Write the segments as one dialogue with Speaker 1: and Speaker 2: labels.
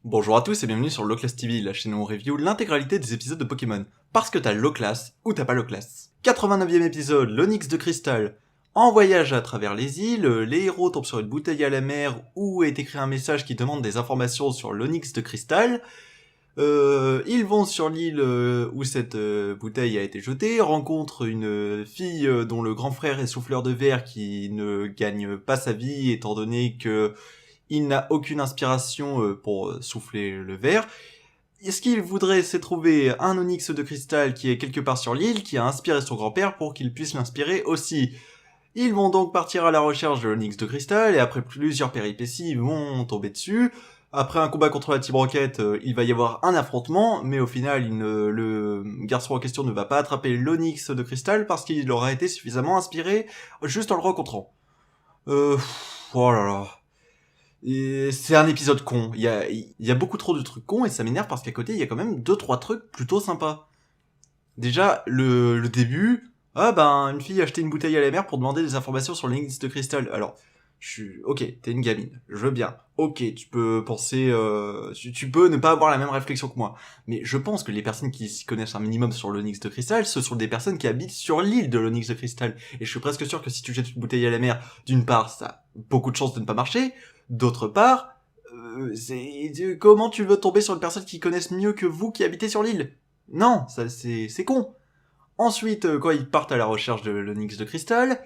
Speaker 1: Bonjour à tous et bienvenue sur Loclass TV, la chaîne où on review l'intégralité des épisodes de Pokémon. Parce que t'as Loclass ou t'as pas Loclass. 89e épisode, l'Onyx de Cristal. En voyage à travers les îles, les héros tombent sur une bouteille à la mer où est écrit un message qui demande des informations sur l'Onyx de Cristal. Ils vont sur l'île où cette bouteille a été jetée, rencontrent une fille dont le grand frère est souffleur de verre qui ne gagne pas sa vie étant donné que il n'a aucune inspiration pour souffler le verre. Est-ce qu'il voudrait c'est trouver un onyx de cristal qui est quelque part sur l'île, qui a inspiré son grand-père pour qu'il puisse l'inspirer aussi. Ils vont donc partir à la recherche de l'onyx de cristal, et après plusieurs péripéties, ils vont tomber dessus. Après un combat contre la Team Rocket, il va y avoir un affrontement, mais au final, le garçon en question ne va pas attraper l'onyx de cristal parce qu'il aura été suffisamment inspiré juste en le rencontrant. Oh là là. Et c'est un épisode con. Il y a beaucoup trop de trucs cons et ça m'énerve parce qu'à côté, il y a quand même 2-3 trucs plutôt sympas. Déjà, le début, une fille a acheté une bouteille à la mer pour demander des informations sur l'onyx de cristal. Alors, ok, t'es une gamine, je veux bien. Ok, tu peux penser, tu peux ne pas avoir la même réflexion que moi. Mais je pense que les personnes qui s'y connaissent un minimum sur l'onyx de cristal, ce sont des personnes qui habitent sur l'île de l'onyx de cristal. Et je suis presque sûr que si tu jettes une bouteille à la mer, d'une part, ça a beaucoup de chances de ne pas marcher. D'autre part, comment tu veux tomber sur une personne qui connaisse mieux que vous qui habitez sur l'île? Non, ça c'est con. Ensuite, quand ils partent à la recherche de l'onyx de cristal,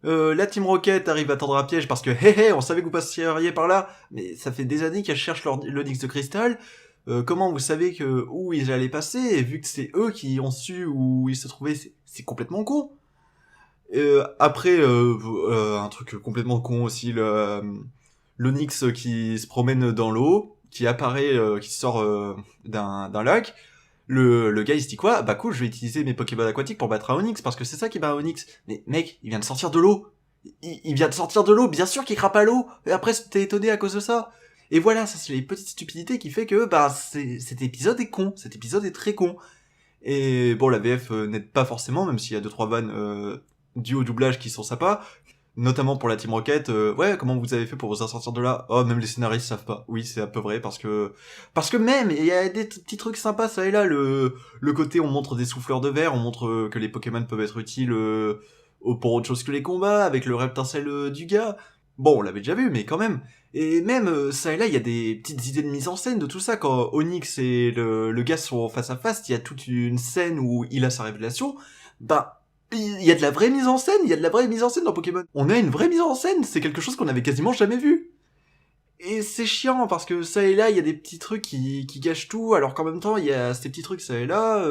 Speaker 1: la Team Rocket arrive à tendre un piège parce que on savait que vous passeriez par là, mais ça fait des années qu'elles cherchent l'onyx de cristal. Comment vous savez que où ils allaient passer, et vu que c'est eux qui ont su où ils se trouvaient, c'est complètement con. Après, un truc complètement con aussi, l'Onyx qui se promène dans l'eau, qui apparaît, qui sort d'un lac. Le gars il se dit quoi? Bah cool, je vais utiliser mes Pokémon aquatiques pour battre un Onix parce que c'est ça qui bat un Onix. Mais mec, il vient de sortir de l'eau. Il vient de sortir de l'eau, bien sûr qu'il crappe à l'eau. Et après t'es étonné à cause de ça. Et voilà, ça c'est les petites stupidités qui fait que cet épisode est con. Cet épisode est très con. Et bon, la VF n'aide pas forcément, même s'il y a 2-3 vannes dues au doublage qui sont sympas. Notamment pour la Team Rocket, ouais, comment vous avez fait pour vous en sortir de là? Oh, même les scénaristes savent pas. Oui, c'est un peu vrai, parce que même, il y a des petits trucs sympas, ça et là, le côté, on montre des souffleurs de verre, on montre que les Pokémon peuvent être utiles pour autre chose que les combats, avec le reptincelle du gars. Bon, on l'avait déjà vu, mais quand même. Et même, ça et là, il y a des petites idées de mise en scène de tout ça, quand Onyx et le gars sont face à face, il y a toute une scène où il a sa révélation, il y a de la vraie mise en scène, il y a de la vraie mise en scène dans Pokémon. On a une vraie mise en scène, c'est quelque chose qu'on avait quasiment jamais vu. Et c'est chiant, parce que ça et là, il y a des petits trucs qui gâchent tout, alors qu'en même temps, il y a ces petits trucs ça et là,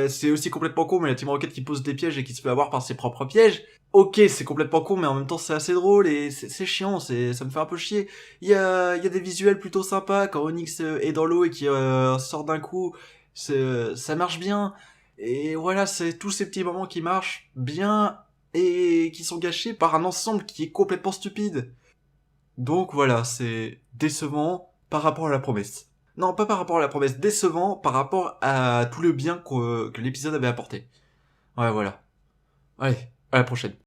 Speaker 1: c'est aussi complètement con, mais la Team Rocket qui pose des pièges et qui se fait avoir par ses propres pièges. Ok, c'est complètement con, mais en même temps, c'est assez drôle, et c'est chiant, ça me fait un peu chier. Il y a des visuels plutôt sympas, quand Onyx est dans l'eau et qui sort d'un coup, ça marche bien. Et voilà, c'est tous ces petits moments qui marchent bien et qui sont gâchés par un ensemble qui est complètement stupide. Donc voilà, c'est décevant par rapport à la promesse. Non, pas par rapport à la promesse, décevant par rapport à tout le bien que l'épisode avait apporté. Ouais, voilà. Allez, à la prochaine.